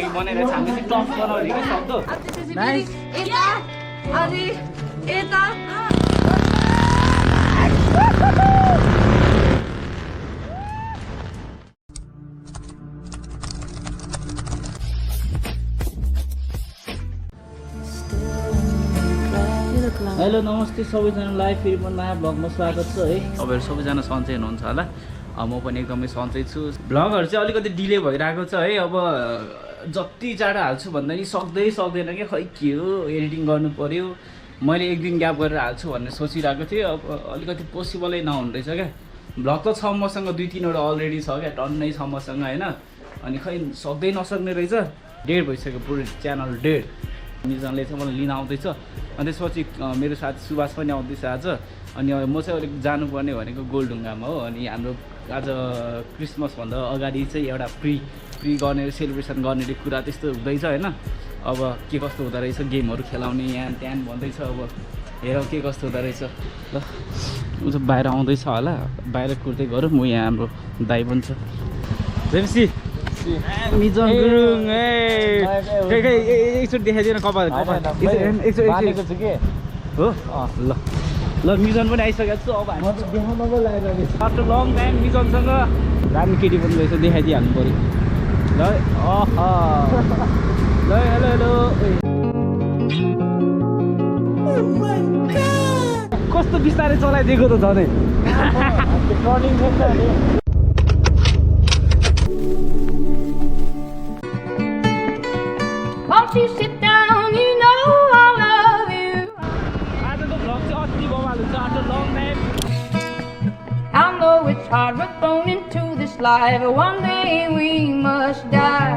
लागि बनाइरहेको छ। हामीले चाहिँ टफ बनाउने कि सक्दो। नाइस। हेलो नमस्ते सबैजनालाई, फेरि पनि नयाँ भ्लगमा स्वागत छ है। तपाईँहरू सबैजना सन्चै हुनुहुन्छ होला। म पनि एकदमै सन्चै छु। भ्लगहरू चाहिँ अलिकति डिले भइरहेको छ है। अब जति चाँडो हाल्छु भन्दा नि सक्दैन कि खै के हो, एडिटिङ गर्नु पऱ्यो। मैले एक दिन ग्याप गरेर हाल्छु भन्ने सोचिरहेको थिएँ। अब अलिकति पोसिबलै नहुने रहेछ क्या। भ्लग त छ मसँग 2-3वटा अलरेडी छ क्या, टन्नै छ मसँग होइन। अनि खै नसक्ने रहेछ। डेढ भइसक्यो, पुरै च्यानल डेढ। मिजनले चाहिँ मलाई लिन आउँदैछ। अनि त्यसपछि मेरो साथी सुभाष पनि आउँदैछ आज। अनि म चाहिँ अलिक जानुपर्ने भनेको गोलढुङ्गामा हो। अनि हाम्रो आज क्रिसमसभन्दा अगाडि चाहिँ एउटा प्री गर्ने सेलिब्रेसन गर्ने कुरा त्यस्तो हुँदैछ होइन। अब के कस्तो हुँदो रहेछ, गेमहरू खेलाउने यहाँ त्यहाँ भन्दैछ। अब हेर के कस्तो हुँदो रहेछ। ल ऊ चाहिँ बाहिर आउँदैछ होला, बाहिर कुर्दै गरौँ। म यहाँ हाम्रो दाइ पनि छ, जेम्सी मिजन गुरुङ। एकचोटि देखाइदिएन कपाल हो। ल मिजन पनि आइसकेको छु। अब हामी देखाउनको लागि आफ्टर लङ टाइम मिजनसँग राम्रो केटी पनि रहेछ, देखाइदिइहाल्नु पऱ्यो। ल ल हेलो कस्तो बिस्तारै चलाइदिएको त झनै। Won't you sit down, you know I love you. आजको भ्लग चाहिँ अति बवाल हुन्छ after long time. I know it's hard, we're thrown into this life, but one day we must die.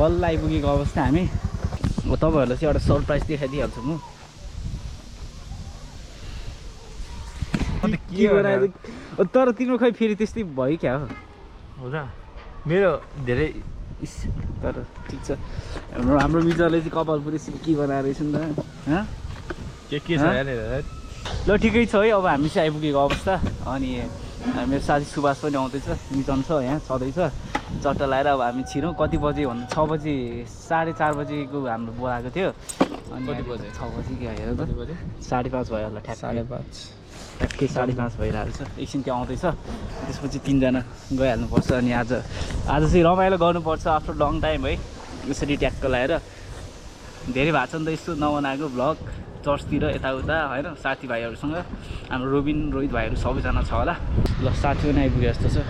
बल्ल आइपुगेको अवस्था हामी। अब तपाईँहरूलाई चाहिँ एउटा सरप्राइज देखाइदिइहाल्छु म। के बनायो तर तिम्रो खै फेरि त्यस्तै भयो क्या हो र। मेरो धेरै तर ठिक छ। हाम्रो मिजरले चाहिँ कपाल पुरै सिल्की बनाएर रहेछ नि त। के छ यार। ल ठिकै छ है। अब हामी चाहिँ आइपुगेको अवस्था। अनि मेरो साथी सुभाष पनि आउँदैछ, मिजन छ यहाँ छँदैछ चट्टा लगाएर। अब हामी छिरौँ कति बजे भन्दा 6 बजी 4:30 बजीको हाम्रो बोलाएको थियो। अनि कति बजे 6 बजी क्या हेर त 5:30 भयो होला ठ्याक्कै 5:30 ठ्याक्कै 5:30 भइरहेको छ। एकछिन त्यो आउँदैछ, त्यसपछि 3जना गइहाल्नुपर्छ। अनि आज चाहिँ रमाइलो गर्नुपर्छ आफ्टर लङ टाइम है। यसरी ट्याक्क लगाएर धेरै भएको छ नि त यस्तो नबनाएको भ्लग चर्चतिर यताउता होइन, साथीभाइहरूसँग। हाम्रो रोबिन रोहित भाइहरू सबैजना छ होला। ल साथी पनि आइपुग्यो जस्तो छ।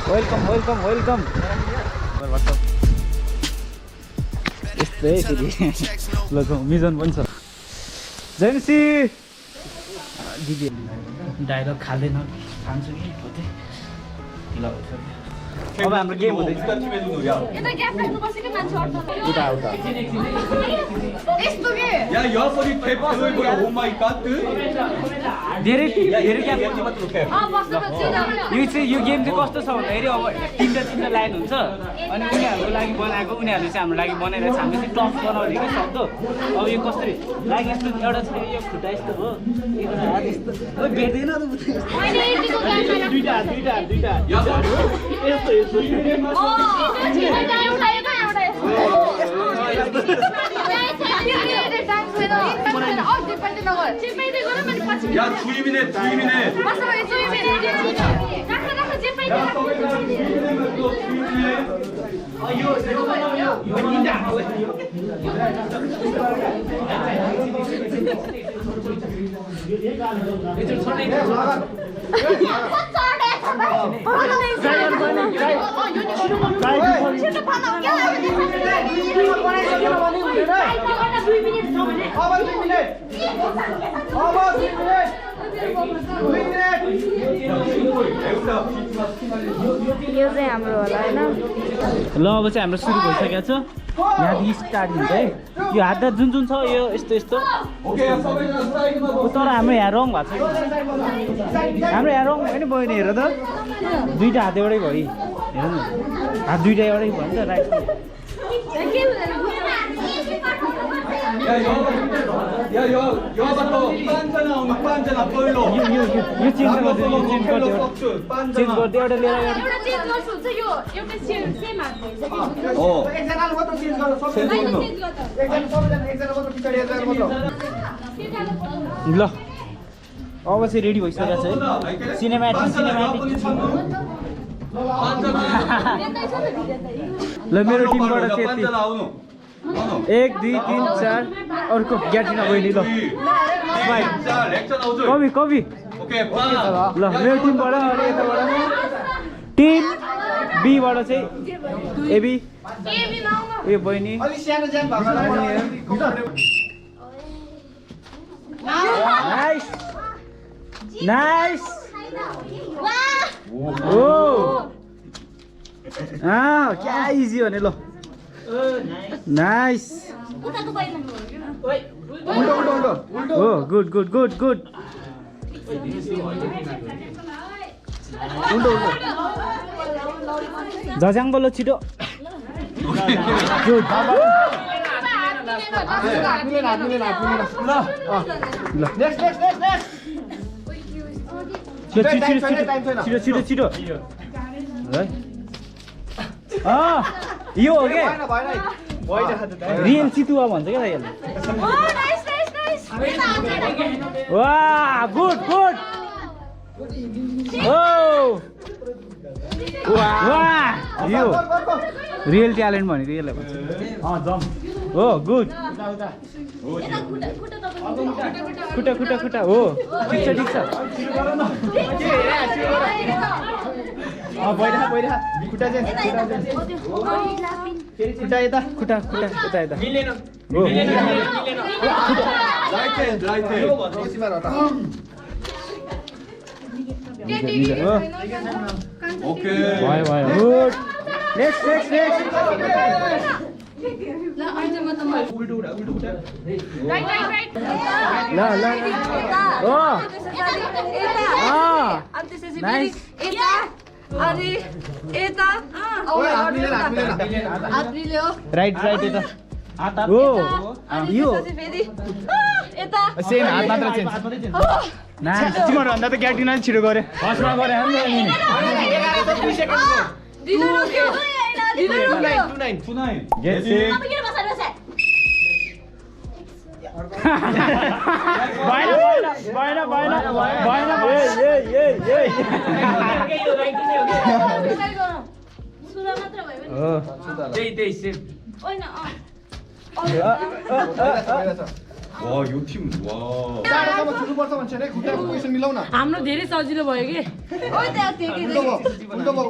Welcome welcome welcome. यस्तै फेरि ल मिजन पनि छ। जेम्सी दिदी डाइलग खाँदैन, खान्छु कि खोज्दै। ल अब हाम्रो गेम हुँदैछ। यता ग्याप राख्नुपर्छ कि मान्छे अट्छ। उता यस्तो के? या यहाँ पनि खेप खेल्नु पर्यो। ओ माय गॉड धेरै ग्याप। बस्नु यो गेम चाहिँ कस्तो छ भन्दाखेरि अब तिनवटा लाइन हुन्छ। अनि उनीहरूको लागि बनाएको, उनीहरूले चाहिँ हाम्रो लागि बनाइरहेको छ। हामीले चाहिँ टफ बनाउने कि सक्दो। अब यो कसरी लाइक यस्तो एउटा छ, यो खुट्टा यस्तो हो, एउटा हात यस्तो भेट्दैन या 3 मिनेट यो चाहिँ हाम्रो होला हैन। ल अब चाहिँ हाम्रो सुरु भइसकेको छ। यहाँदेखि स्टार्ट हुन्छ है। यो हात जुन छ यो यस्तो तर हाम्रो यहाँ रङ भएको छ। हाम्रो यहाँ रङ होइन बहिनी, हेर त दुईवटा हात एउटै भयो। हेर न हात दुईवटा एउटै भयो नि त राइट। 여부터 빤잖아 오늘 빤잖아 벌로. यो चेन्ज गरिदिनु यो चेन्ज गरिदियो चेन्ज गरिदियो एउटा लिएर एउटा चेन्ज गर्छु हुन्छ यो एउटा सेम हाल्दै छ कि 어. एकजनाले मात्र चेन्ज गर्न सक्छ चेन्ज गर्दा एकजना सबैजना एकजना मात्र पछाडि एकजना मात्र ल अब चाहिँ रेडी भइसकेको छ है सिनेमेटिक ल मेरो टिमबाट चाहिँ यति 빤잖아 오늘. 1 2 3 4 अर्को ग्याटिना बहिनी ल 자 렉션 아웃을. कवि 오케이 빠. ल मेरो टिमबाट अनि यताबाट टिम बीबाट चाहिँ एबी एबी नआउन उयो बहिनी अलि सानो ज्यान भएकोलाई नाइस नाइस ओ क्या इजी भने ल नाइस उताको पाइनु उल्टो उल्टो उल्टो ओ गुड गुड गुड गुड उल्टो उल्टो जजाङ बल्ल छिटो गुड मिलेन ल नेक्स्ट नेक्स्ट नेक्स्ट नेक्स्ट छिटो छिटो छिटो यो हो क्या भएन भएन रियल चितुवा भन्छ क्या यसले ओ नाइस नाइस नाइस वाह गुड गुड ओ वाह यो रियल ट्यालेन्ट भनेको यसलाई भन्छ हो गुड खुट्टा खुट्टा खुट्टा हो ठिक छ बैठा खुट्टा चाहिँ खुट्टा यता खुट्टा खुट्टा यता यता हो 라이트 핸드 라이트. बेसीमा रह त 오케이. भयो भयो good next next next right right right ल ल ओ अनि त्यसपछि नाइस यता अनि यता हात मिलेन हात मिल्यो राइट राइट यता हो यो फेरि यता सेम हात मात्र चेन्ज नाइस तिम्रो भन्दा त ग्याटिना छिटो गरे फर्स्टमा गरे हामी ढिलो रोक्यो ढिलो रोक्यो 29 गेट सेट अब किन बसाएर बस्या भएन सुरा मात्र भयो भने हो त्यही सेम होइन 와요 팀. 와. चाँडोसम्म छुनुपर्छ भन्छ नि खुट्टाको पोजिसन मिलाउ न हाम्रो धेरै सजिलो भयो कि ओइ त्यहाँ त्यो के उल्टो भयो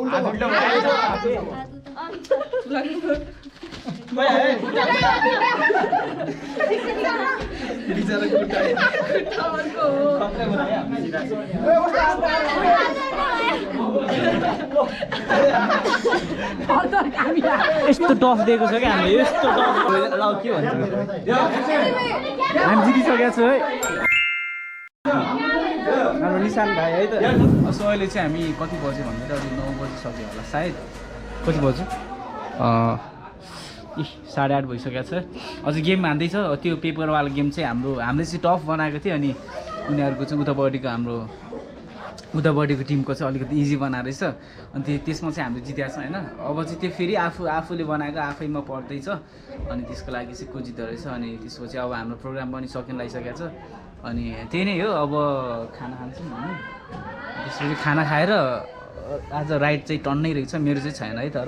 यस्तो टफ दिएको छ क्या हामीले यस्तो टफ ल के भन्छ हामी जितिसकेका छौँ है हाम्रो निशान भाइ है त सो अहिले चाहिँ हामी कति बज्यो भन्दा अहिले 9 बजिसक्यो होला सायद कति बज्यो 8:30 भइसकेको छ अझ गेम हान्दैछ त्यो पेपरवाला गेम चाहिँ हामीले चाहिँ टफ बनाएको थियो अनि उनीहरूको चाहिँ उतापट्टिको हाम्रो उतापट्टिको टिमको चाहिँ अलिकति इजी बनाएको रहेछ अनि त्यसमा चाहिँ हामीले जितेको छ होइन अब चाहिँ त्यो फेरि आफूले बनाएको आफैमा पर्दैछ अनि त्यसको लागि चाहिँ को जित्दो रहेछ अनि त्यसपछि अब हाम्रो प्रोग्राम पनि सकिन लागिसकेको छ अनि त्यही नै हो अब खाना खान्छौँ हामी त्यसपछि खाना खाएर आज राइड चाहिँ टन्नै रहेछ मेरो चाहिँ छैन है तर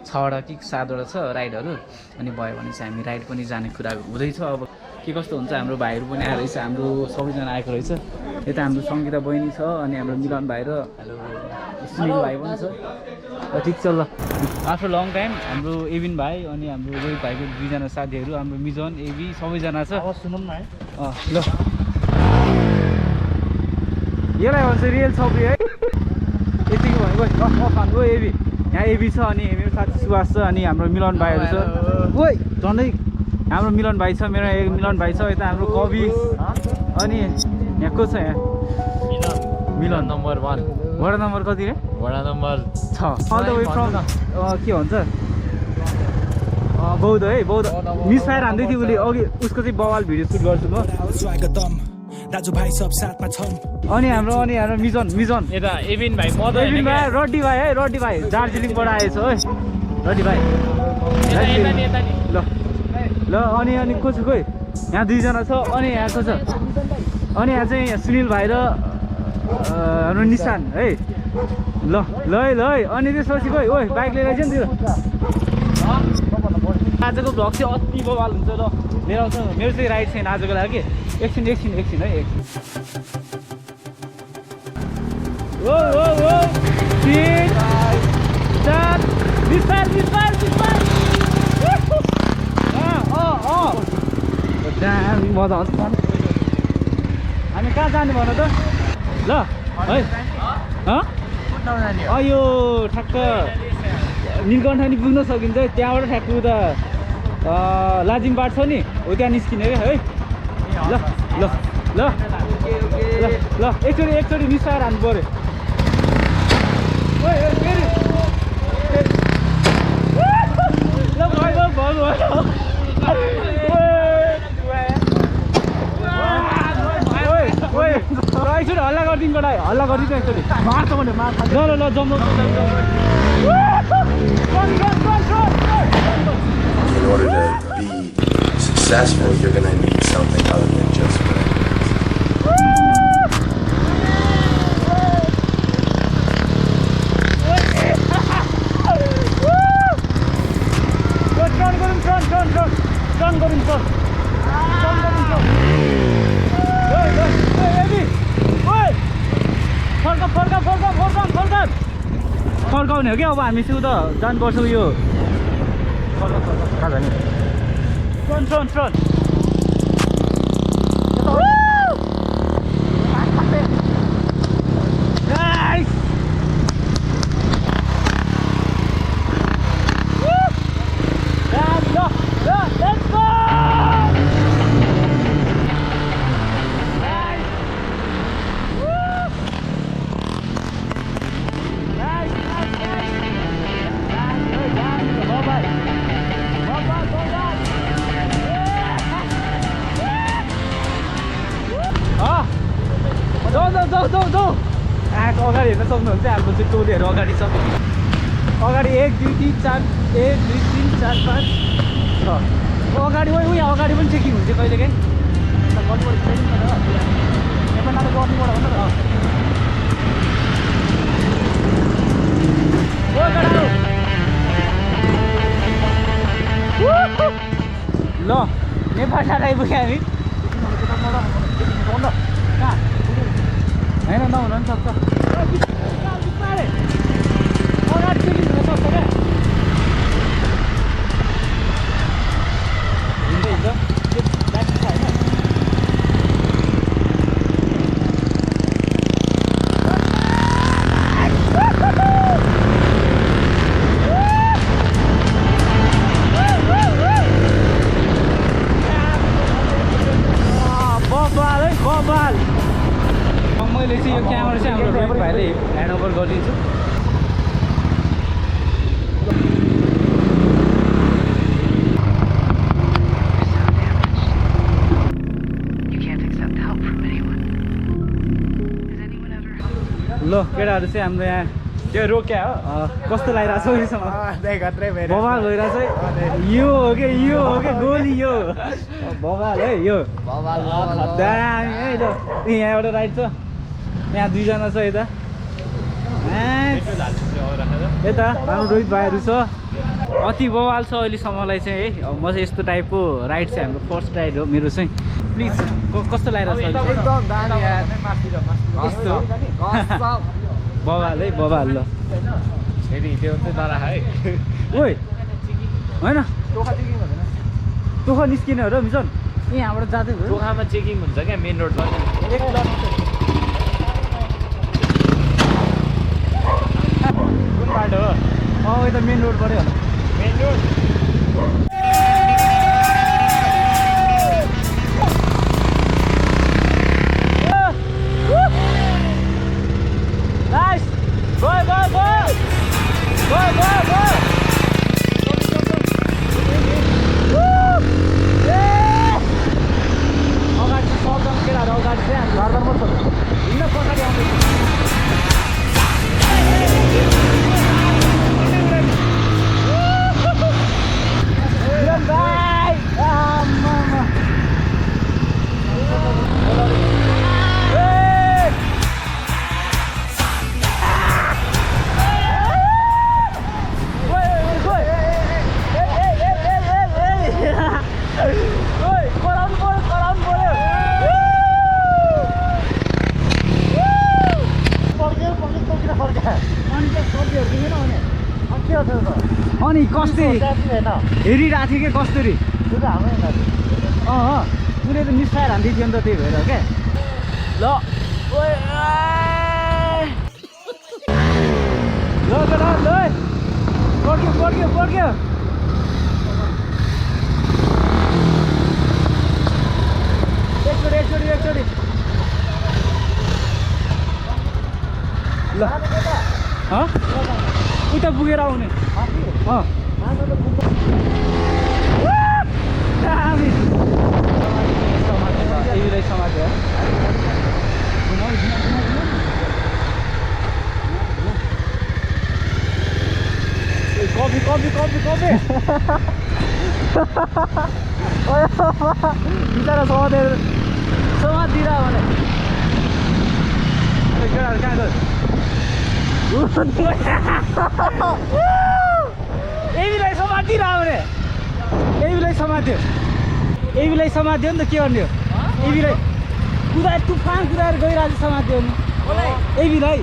6वटा कि 7वटा छ राइडहरू अनि भयो भने चाहिँ हामी राइड पनि जाने कुरा हुँदैछ अब के कस्तो हुन्छ हाम्रो भाइहरू पनि आएर रहेछ हाम्रो सबैजना आएको रहेछ यता हाम्रो सङ्गीता बहिनी छ अनि हाम्रो मिलन भाइ र सुनिल भाइ पनि छ ठिक छ ल आफ्टर लङ टाइम हाम्रो एबिन भाइ अनि हाम्रो रोहित भाइको 2जना साथीहरू हाम्रो मिजन एबी सबैजना छ सुनौँ न है ल यसलाई भन्छ रियल छपरी है यतिको भनेको एबी यहाँ एबी छ अनि मेरो साथी सुभाष छ अनि हाम्रो मिलन भाइहरू छ ओइ झन्डै हाम्रो मिलन भाइ छ मेरो मिलन भाइ छ यता हाम्रो कवि अनि यहाँ को छ यहाँ मिलन नम्बर 1 वडा नम्बर कति रे ward number 6 all the way from के भन्छ बौद्ध है बौद्ध मिसफायर हान्दै थियो उसले अघि उसको चाहिँ बवाल भिडियो सुट गर्छु म अनि हाम्रो मिजन यता एबिन भाइ एबिन भाइ रड्डी भाइ है रड्डी भाइ दार्जिलिङबाट आएछ है रड्डी भाइ ल ल अनि को छ खोइ यहाँ दुईजना छ अनि यहाँ को छ अनि यहाँ चाहिँ सुनिल भाइ र हाम्रो निशान है ल ल है अनि त्यसपछि खोइ ओइ बाइक लिएर आइज नि त्यो आजको भ्लग चाहिँ अति बवाल हुन्छ ल मेरो चाहिँ राइड छैन आजको लागि एकछिन है एकछिन ओ तिन चार बिस्तार दामी मजा आउँछ हामी कहाँ जाने भन त ल है यो ठ्याक्क नीलकण्ठ नि पुग्न सकिन्छ है त्यहाँबाट ठ्याक्क उता लाजिमबाट छ नि हो त्यहाँ निस्किने क्या है ल एकचोटि मिसाएर हान्नु पऱ्यो एकचोटि हल्ला गरिदिनु कटाइ हल्ला गरिदिनु एकचोटि मार्छ भने मार्छ ल जम्नु In order to be successful, you're going to need something other than just money. फर्काउने हो क्या अब हामी चाहिँ उता जानुपर्छ यो कहाँ जाने फ्रन्ट जाऊ आएको अगाडि हेर्न सक्नुहुन्छ हाम्रो चाहिँ टोलीहरू अगाडि छ अगाडि 1 2 3 4 1 2 3 4 5 6 अगाडि यहाँ अगाडि पनि चेकिङ हुन्छ कहिले काहीँ ल नेपाल टाढा आइपुग्यो हामी होइन नहुन पनि सक्छ अगाडि चेकिङ हुन सक्छ क्या हिँड्दै हिँड्छ त्यो ब्याट्री छ होइन बबाल मैले चाहिँ यो क्यामेरा चाहिँ हाम्रो रोहित भाइले ह्यान्डओभर गरिदिन्छु ल केटाहरू चाहिँ हाम्रो यहाँ त्यो रोक्या हो कस्तो लागिरहेको छ अहिलेसम्म बबाल भइरहेको छ यो हो कि गोली यो बबाल है यो दामी है ल यहाँ एउटा राइड छ यहाँ दुईजना छ यता हाम्रो रोहित भाइहरू छ अति बवाल छ अहिलेसम्मलाई चाहिँ है म चाहिँ यस्तो टाइपको राइड चाहिँ हाम्रो फर्स्ट राइड हो मेरो चाहिँ प्लिज कस्तो लागिरहेको छ यस्तो बवाल है बवाल ल फेरि त्यो चाहिँ नराख है ओइ होइन टोखा निस्किने हो र मिसन यहाँबाट जाँदै भयो टोखामा चेकिङ हुन्छ क्या मेन रोडमा कुन बाटो हो यता मेन रोडबाटै होला मेन रोड Go! अनि कस्तुरी हेरिरहेको थियो कि कस्तुरी उसले त मिसाएर हान्दै थियो नि त त्यही भएर क्या ल ल केटा ल पर्क्यो पर्क्यो पर्क्यो एकचोटि एकचोटि ल उता पुगेर आउने समात्यो कफी कफी कफी कफी बिचरा समातिरह भने केटाहरू कहाँ गयो एबीलाई समातिरह भने एबीलाई समात्यो एबीलाई समात्यो नि त के गर्ने हो एबीलाई कुदाएर तुफान कुदाएर गइरहेको समात्यो नि एबीलाई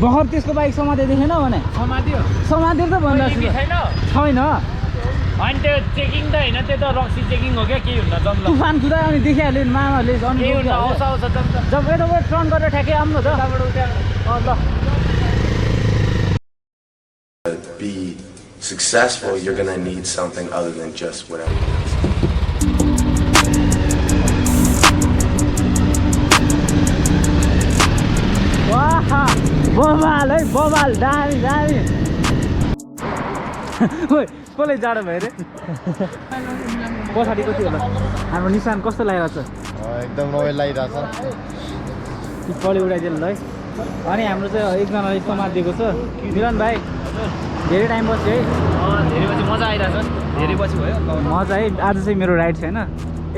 भर्खर त्यसको बाइक समाते देखेन भने समात्यो समातेर त भन्दा छैन छैन अनि त्यो चेकिङ त होइन त्यो त रक्सी चेकिङ हो क्या केही हुन्न जम्ला तुफान कुदायो अनि देखिहाल्यो नि मामाले केही हुन्न आउँछ आउँछ जम्ला जब यताबाट टर्न गरेर ठ्याक्कै आउनु त ल Be successful, you're gonna need something other than just whatever. वाह बबाल है बबाल दामी दामी कसले जाडो भयो रे पछाडि कति होला हाम्रो निशान कस्तो लागिरहेको छ एकदम रमाइलो लागिरहेछ टिप्पली उडाइदिनु ल है अनि हाम्रो चाहिँ एकजनाले समातिदिएको छ मिलन भाइ धेरै टाइम पछि है धेरै पछि मजा आइरहेछ धेरै पछि भयो मजा है आज चाहिँ मेरो राइड छैन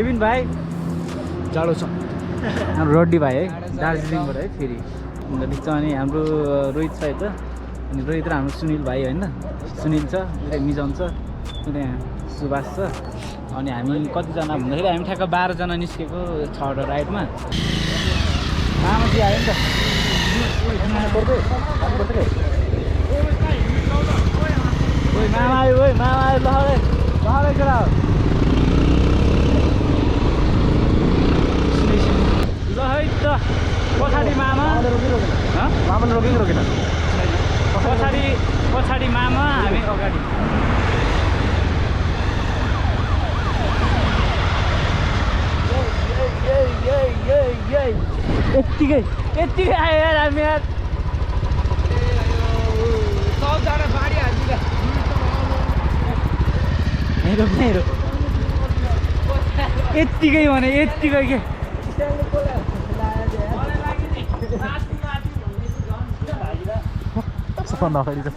एबिन भाइ जाडो छ हाम्रो रड्डी भाइ है दार्जिलिङबाट है फेरि अन्त छ अनि हाम्रो रोहित छ यता अनि रोहित र हाम्रो सुनिल भाइ होइन सुनिल छ उता मिजन छ उता सुभाष छ अनि हामी कतिजना भन्दाखेरि हामी ठ्याक्क 12 जना निस्केको छवटा राइडमा आमा चाहिँ आयो नि त ओइ मामा आयो ओइ मामा आयो लहरै लहरै केटा ल है त पछाडि मामा मामाले रोकेको रोकेन पछाडि पछाडि मामा हामी अगाडि यत्तिकै यत्तिकै आयो यार हामी यार यत्तिकै भने यत्तिकै के सपना फेरि त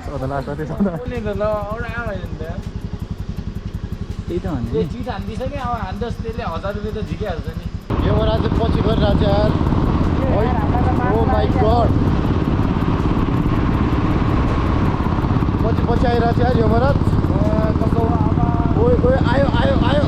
सदा लाग्छ त्यसमा त्यही त भन्ने चिट हान्दिसक्यो अब हान्दोस् त्यसले 1000 रुपियाँ त झिकिहाल्छ नि यो मलाई चाहिँ पछि गरिरहेछ यार ओ माई गड पछि पछि आइरहेछ यार यो महाराज ओइ ओइ आयो आयो आयो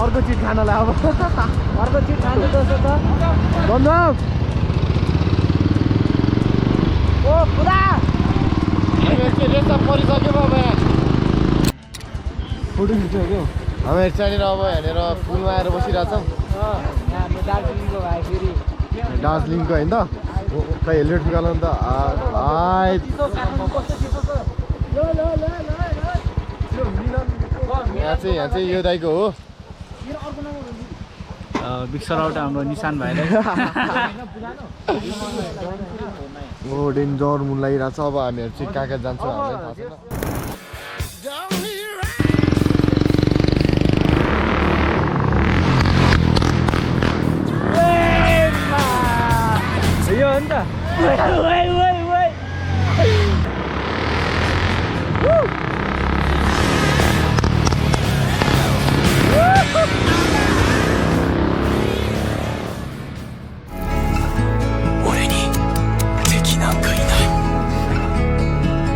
अर्को चिज खानलाई अब अर्को चिज खानु जस्तो त बन्धव ओ खुदा रेसा परिसक्यो बाबा फोटो खिच्यो क्या हामी त्यहाँनिर अब हेरेर पुलमा आएर बसिरहेछौँ दार्जिलिङको भाइ फेरि दार्जिलिङको होइन त खै हेलमेट निकाल्नु नि त यहाँ चाहिँ यो दाइको हो बिक्सराउट हाम्रो निशान भाइलाई ओ डेन्जर मुन लागिरहेको छ अब हामीहरू चाहिँ कहाँ कहाँ जान्छौँ हामीलाई थाहा छैन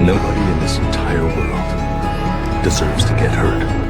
Nobody in this entire world deserves to get hurt.